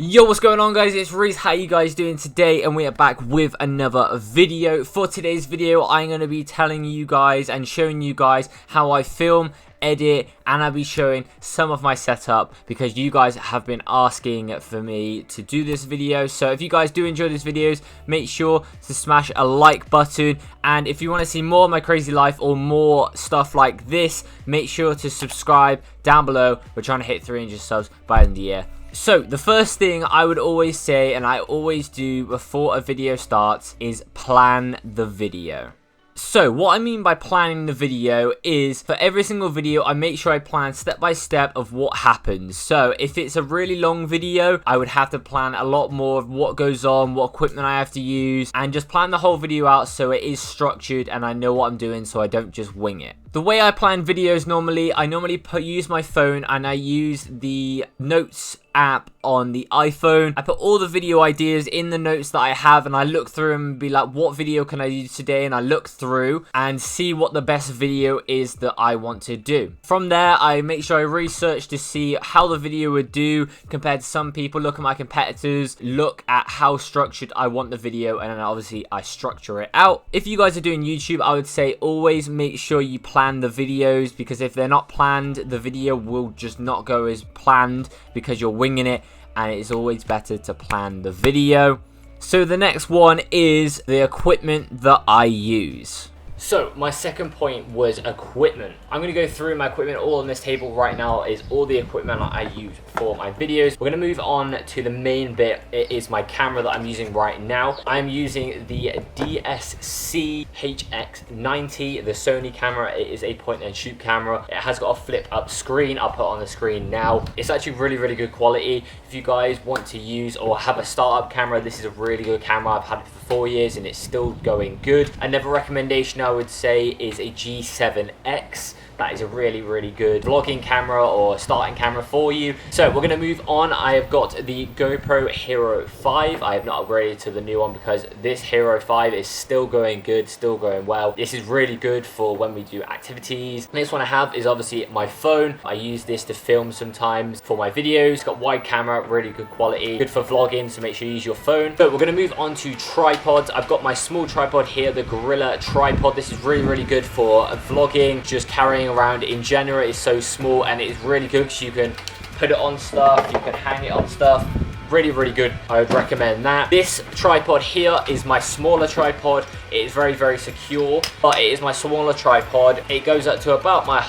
Yo, what's going on, guys? It's Reese. How you guys doing today? And we are back with another video. For today's video, I'm going to be telling you guys and showing you guys how I film, edit, and I'll be showing some of my setup because you guys have been asking for me to do this video. So if you guys do enjoy these videos, make sure to smash a like button, and if you want to see more of my crazy life or more stuff like this, make sure to subscribe down below. We're trying to hit 300 subs by the end of the year. So the first thing I would always say, and I always do before a video starts, is plan the video. So what I mean by planning the video is for every single video I make sure I plan step by step of what happens. So if it's a really long video, I would have to plan a lot more of what goes on, what equipment I have to use, and just plan the whole video out so it is structured and I know what I'm doing so I don't just wing it. The way I plan videos normally, I use my phone and I use the notes app on the iPhone. I put all the video ideas in the notes that I have and I look through them and be like, what video can I do today? And I look through and see what the best video is that I want to do. From there, I make sure I research to see how the video would do compared to some people, look at my competitors, look at how structured I want the video, and then obviously I structure it out. If you guys are doing YouTube, I would say always make sure you plan the videos, because if they're not planned, the video will just not go as planned because you're winging it, and it's always better to plan the video. So the next one is the equipment that I use. So my second point was equipment. I'm going to go through my equipment. All on this table right now is all the equipment I use for my videos. We're going to move on to the main bit. It is my camera that I'm using right now. I'm using the DSC-HX90, the Sony camera. It is a point and shoot camera. It has got a flip up screen. I'll put it on the screen now. It's actually really good quality. If you guys want to use or have a startup camera, this is a really good camera. I've had it for 4 years and it's still going good. Another recommendation I would say is a G7X. That is a really good vlogging camera or starting camera for you. So we're going to move on. I have got the GoPro Hero 5. I have not upgraded to the new one because this Hero 5 is still going good, still going well. This is really good for when we do activities. Next one I have is obviously my phone. I use this to film sometimes for my videos. It's got wide camera, really good quality, good for vlogging, so make sure you use your phone. So we're going to move on to tripods. I've got my small tripod here, the Gorilla tripod. This is really good for vlogging, just carrying around in general. It's so small and it's really good because you can put it on stuff, you can hang it on stuff. Really good. I would recommend that. This tripod here is my smaller tripod. It is very secure, but it is my smaller tripod. It goes up to about my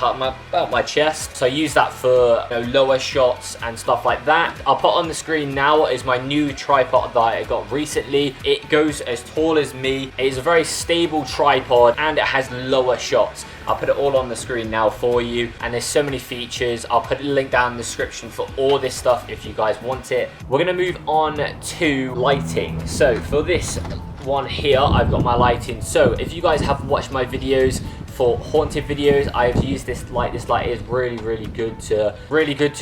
chest, so I use that for lower shots and stuff like that. I'll put on the screen now is my new tripod that I got recently. It goes as tall as me. It is a very stable tripod and it has lower shots. I'll put it all on the screen now for you, and there's so many features. I'll put a link down in the description for all this stuff if you guys want it. We're going to move on to lighting. So for this one here, I've got my lighting. So if you guys have watched my videos for haunted videos, I've used this light. This light is really good to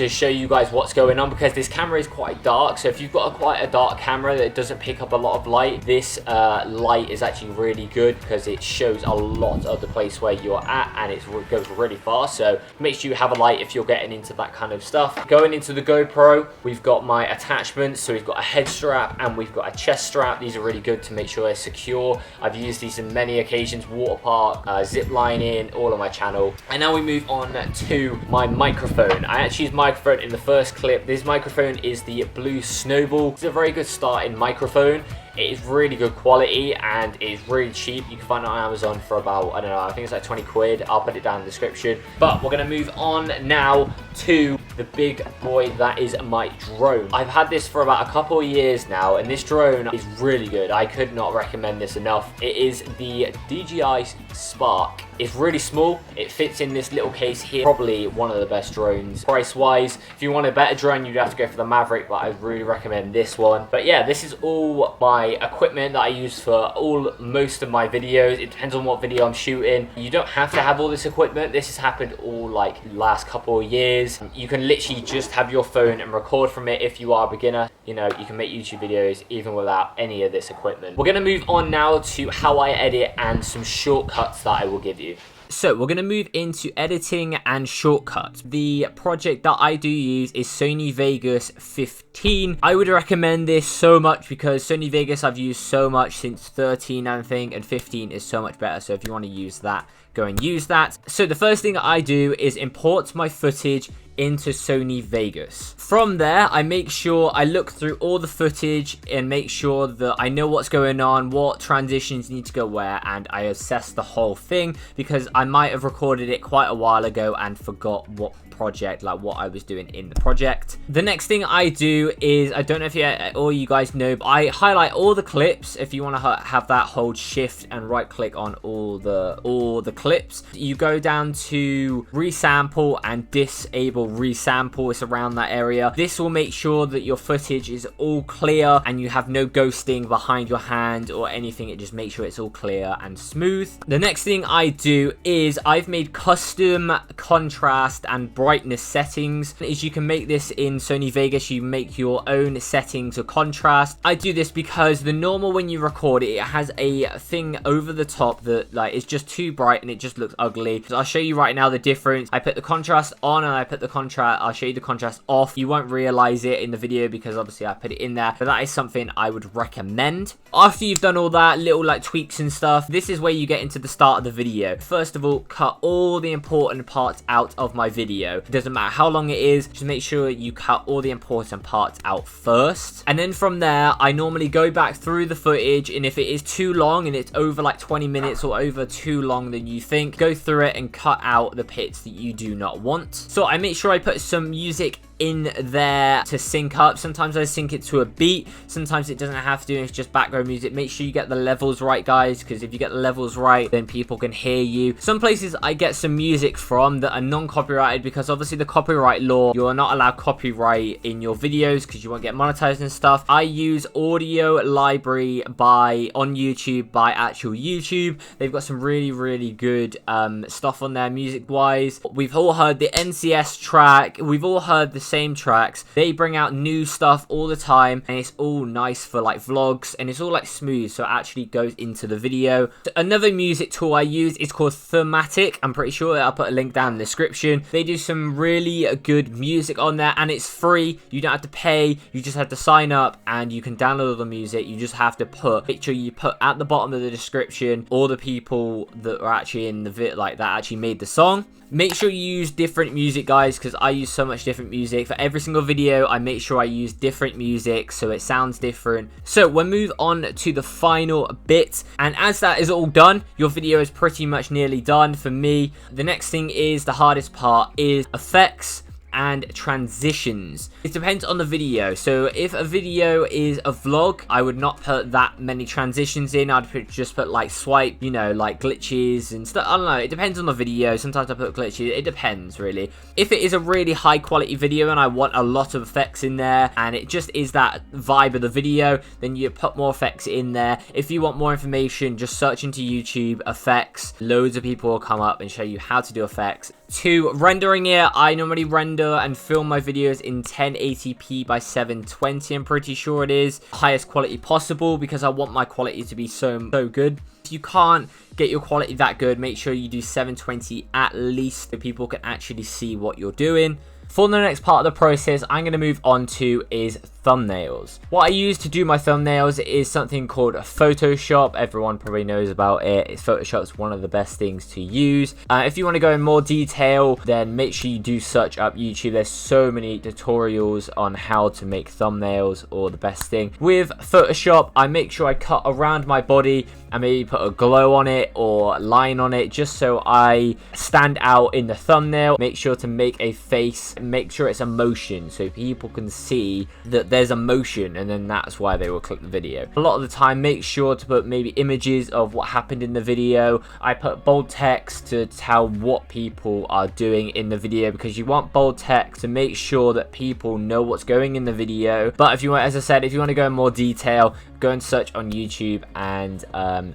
show you guys what's going on, because this camera is quite dark. So if you've got quite a dark camera that doesn't pick up a lot of light, this light is actually really good because it shows a lot of the place where you're at, and it goes really fast. So make sure you have a light if you're getting into that kind of stuff. Going into the GoPro, we've got my attachments. So we've got a head strap and we've got a chest strap. These are really good to make sure they're secure. I've used these in many occasions, water park, zip lining, all on my channel. And now we move on to my microphone. I actually used microphone in the first clip. This microphone is the Blue Snowball. It's a very good starting microphone. It is really good quality and it's really cheap. You can find it on Amazon for about, I don't know, I think it's like 20 quid. I'll put it down in the description. But we're going to move on now to the big boy that is my drone. I've had this for about a couple of years now, and this drone is really good. I could not recommend this enough. It is the DJI Spark. It's really small. It fits in this little case here. Probably one of the best drones price wise. If you want a better drone, you'd have to go for the Maverick, but I really recommend this one. But yeah, this is all my equipment that I use for most of my videos. It depends on what video I'm shooting. You don't have to have all this equipment. This has happened all like last couple of years. You can literally just have your phone and record from it. If you are a beginner, you can make YouTube videos even without any of this equipment. We're going to move on now to how I edit and some shortcuts that I will give you. So we're going to move into editing and shortcuts. The project that I do use is Sony Vegas 15. I would recommend this so much because Sony Vegas I've used so much since 13, I think, and 15 is so much better. So if you want to use that, go and use that. So the first thing I do is import my footage into Sony Vegas. From there, I make sure I look through all the footage and make sure that I know what's going on, what transitions need to go where, and I assess the whole thing because I might have recorded it quite a while ago and forgot what project, like what I was doing in the project. The next thing I do is, I don't know if all you guys know, but I highlight all the clips. If you want to have that, hold shift and right click on all the clips. You go down to resample and disable resample. It's around that area. This will make sure that your footage is all clear and you have no ghosting behind your hand or anything. It just makes sure it's all clear and smooth. The next thing I do is I've made custom contrast and brightness settings. As you can make this in Sony Vegas, you make your own settings of contrast. I do this because the normal, when you record it, it has a thing over the top that like is just too bright and it just looks ugly. So I'll show you right now the difference. I put the contrast on and I put the contrast, I'll show you the contrast off. You won't realize it in the video because obviously I put it in there, but that is something I would recommend. After you've done all that little like tweaks and stuff, this is where you get into the start of the video. First of all, cut all the important parts out of my video. It doesn't matter how long it is, just make sure you cut all the important parts out first. And then from there, I normally go back through the footage, and if it is too long and it's over like 20 minutes or over too long than you think, go through it and cut out the bits that you do not want. So I make sure I put some music in there to sync up. Sometimes I sync it to a beat, sometimes it doesn't have to, it's just background music. Make sure you get the levels right, guys, because if you get the levels right, then people can hear you. Some places I get some music from that are non-copyrighted because obviously the copyright law, you're not allowed copyright in your videos because you won't get monetized and stuff. I use audio library on YouTube by actual YouTube. They've got some really good stuff on there music wise. We've all heard the NCS track, we've all heard the same tracks. They bring out new stuff all the time and it's all nice for like vlogs and it's all like smooth, so it actually goes into the video. Another music tool I use is called Thematic. I'm pretty sure I'll put a link down in the description. They do some really good music on there and it's free. You don't have to pay, you just have to sign up and you can download all the music. You just have to make sure you put at the bottom of the description all the people that are actually in the vid, like that actually made the song. Make sure you use different music, guys, because I use so much different music. For every single video, I make sure I use different music so it sounds different. So we'll move on to the final bit. And as that is all done, your video is pretty much nearly done for me. The next thing is the hardest part is effects and transitions. It depends on the video. So if a video is a vlog, I would not put that many transitions in. I'd just put like swipe, you know, like glitches and stuff. I don't know, it depends on the video. Sometimes I put glitches, it depends really. If it is a really high quality video and I want a lot of effects in there and it just is that vibe of the video, then you put more effects in there. If you want more information, just search into YouTube effects. Loads of people will come up and show you how to do effects. To rendering it, I normally render and film my videos in 1080p by 720. I'm pretty sure it is highest quality possible because I want my quality to be so good. If you can't get your quality that good, make sure you do 720 at least so people can actually see what you're doing. For the next part of the process, I'm going to move on to is thumbnails. What I use to do my thumbnails is something called Photoshop. Everyone probably knows about it. Photoshop's one of the best things to use. If you want to go in more detail, then make sure you do search up YouTube. There's so many tutorials on how to make thumbnails or the best thing. With Photoshop, I make sure I cut around my body and maybe put a glow on it or line on it just so I stand out in the thumbnail. Make sure to make a face, make sure it's a motion so people can see that there's a motion, and then that's why they will click the video. A lot of the time, make sure to put maybe images of what happened in the video. I put bold text to tell what people are doing in the video because you want bold text to make sure that people know what's going in the video. But if you want, as I said, if you want to go in more detail, go and search on YouTube and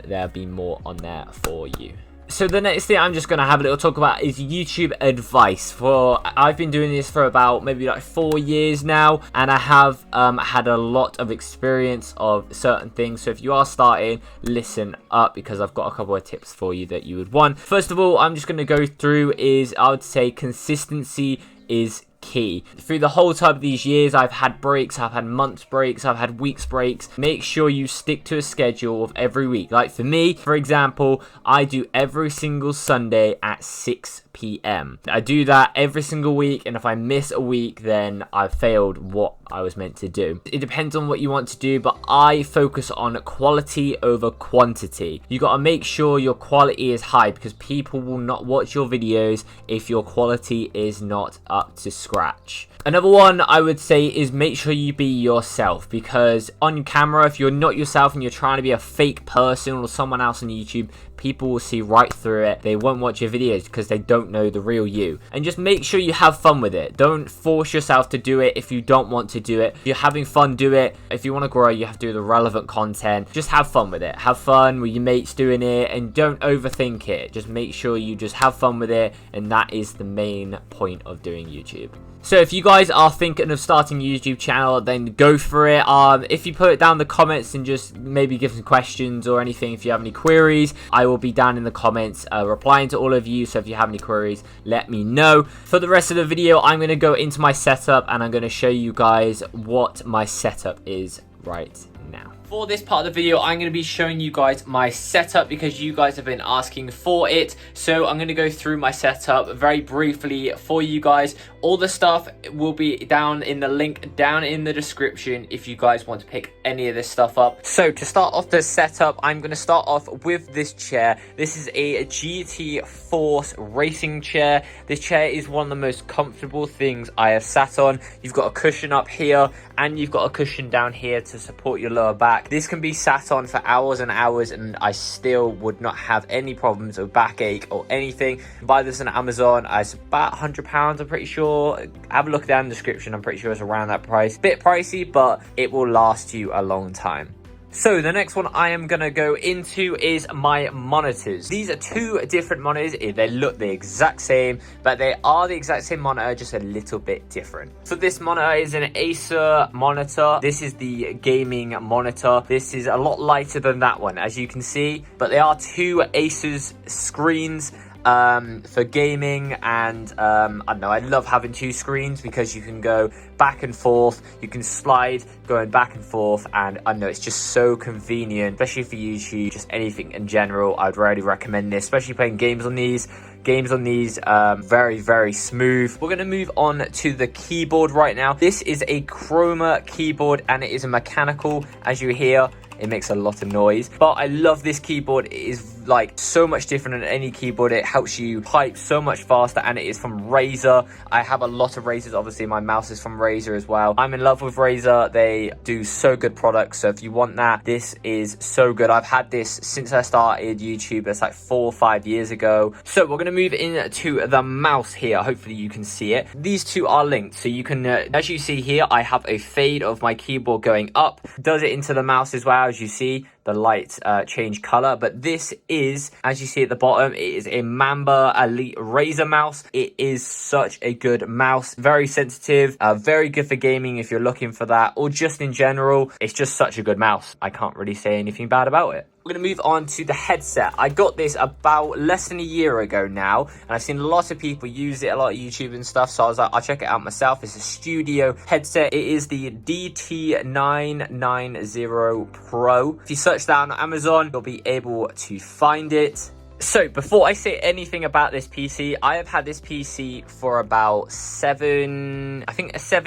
there'll be more on there for you. So the next thing I'm just going to have a little talk about is YouTube advice. I've been doing this for about maybe like 4 years now, and I have had a lot of experience of certain things. So if you are starting, listen up, because I've got a couple of tips for you that you would want. First of all, I'm just going to go through is, I would say, consistency is key. Through the whole time of these years, I've had breaks, I've had months breaks, I've had weeks breaks. Make sure you stick to a schedule of every week. Like for me, for example, I do every single Sunday at 6 p.m. I do that every single week, and if I miss a week, then I've failed what I was meant to do. It depends on what you want to do, but I focus on quality over quantity. You got to make sure your quality is high, because people will not watch your videos if your quality is not up to scratch. Another one I would say is make sure you be yourself, because on camera, if you're not yourself and you're trying to be a fake person or someone else on YouTube, people will see right through it. They won't watch your videos because they don't know the real you. And just make sure you have fun with it. Don't force yourself to do it if you don't want to do it. If you're having fun, do it. If you want to grow, you have to do the relevant content. Just have fun with it. Have fun with your mates doing it, and don't overthink it. Just make sure you just have fun with it, and that is the main point of doing YouTube. So if you guys are thinking of starting a YouTube channel, then go for it. If you put it down in the comments and just maybe give some questions or anything, if you have any queries, I will be down in the comments replying to all of you. So if you have any queries, let me know. For the rest of the video, I'm going to go into my setup, and I'm going to show you guys what my setup is right now. For this part of the video, I'm going to be showing you guys my setup because you guys have been asking for it. So I'm going to go through my setup very briefly for you guys. All the stuff will be down in the link down in the description if you guys want to pick any of this stuff up. So to start off the setup, I'm going to start off with this chair. This is a GeForce racing chair. This chair is one of the most comfortable things I have sat on. You've got a cushion up here, and you've got a cushion down here to support your lower back. This can be sat on for hours and hours, and I still would not have any problems with backache or anything. Buy this on Amazon. It's about £100, I'm pretty sure. Have a look down in the description. I'm pretty sure it's around that price. Bit pricey, but it will last you a long time. So the next one I am going to go into is my monitors. These are two different monitors. They look the exact same, but they are the exact same monitor, just a little bit different. So this monitor is an Acer monitor. This is the gaming monitor. This is a lot lighter than that one, as you can see, but they are two Asus screens for gaming, and I don't know, I love having two screens because you can go back and forth, you can slide going back and forth, and I know it's just so convenient, especially for YouTube, just anything in general. I'd really recommend this, especially playing games on these. Very, very smooth. We're going to move on to the keyboard right now. This is a Chroma keyboard, and it is a mechanical, as you hear. It makes a lot of noise, but I love this keyboard. It is like so much different than any keyboard. It helps you type so much faster, and it is from Razer. I have a lot of Razers. Obviously my mouse is from Razer as well. I'm in love with Razer. They do so good products, so if you want that, this is so good. I've had this since I started YouTube. It's like 4 or 5 years ago. So we're going to move into the mouse here. Hopefully you can see it. These two are linked, so you can as you see here, I have a fade of my keyboard going up, does it into the mouse as well. As you see, the lights change color, but this is, as you see at the bottom, it is a Mamba Elite Razer mouse. It is such a good mouse, very sensitive, very good for gaming if you're looking for that, or just in general. It's just such a good mouse. I can't really say anything bad about it. We're going to move on to the headset. I got this about less than a year ago now, and I've seen lots of people use it, a lot of YouTube and stuff, so I was like, I'll check it out myself. It's a studio headset. It is the DT990 Pro. If you search that on Amazon, you'll be able to find it. So before I say anything about this PC, I have had this PC for about 7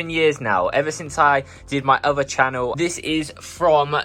years now, ever since I did my other channel. This is from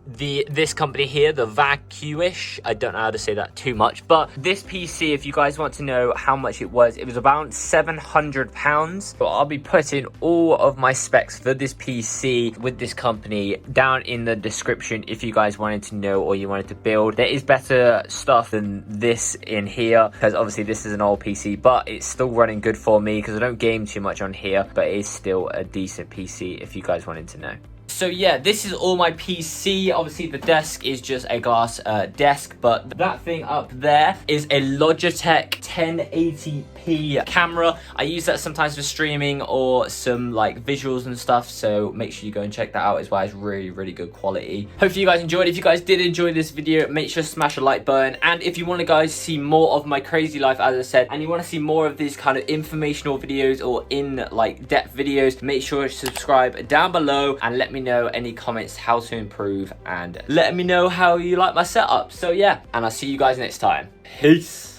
this company here, the vacuish. I don't know how to say that too much, but this PC, if you guys want to know how much it was about £700. So I'll be putting all of my specs for this PC with this company down in the description if you guys wanted to know or you wanted to build. There is better stuff than this in here, because obviously this is an old PC, but it's still running good for me because I don't game too much on here, but it is still a decent PC if you guys wanted to know. So yeah, this is all my PC. Obviously the desk is just a glass desk, but that thing up there is a Logitech 1080p camera. I use that sometimes for streaming or some like visuals and stuff, so make sure you go and check that out as well. It's really good quality. Hopefully you guys enjoyed. If you guys did enjoy this video, make sure to smash a like button, and if you want to guys see more of my crazy life, as I said, and you want to see more of these kind of informational videos or in like depth videos, make sure to subscribe down below and let me know any comments how to improve, and let me know how you like my setup. So yeah, and I'll see you guys next time. Peace.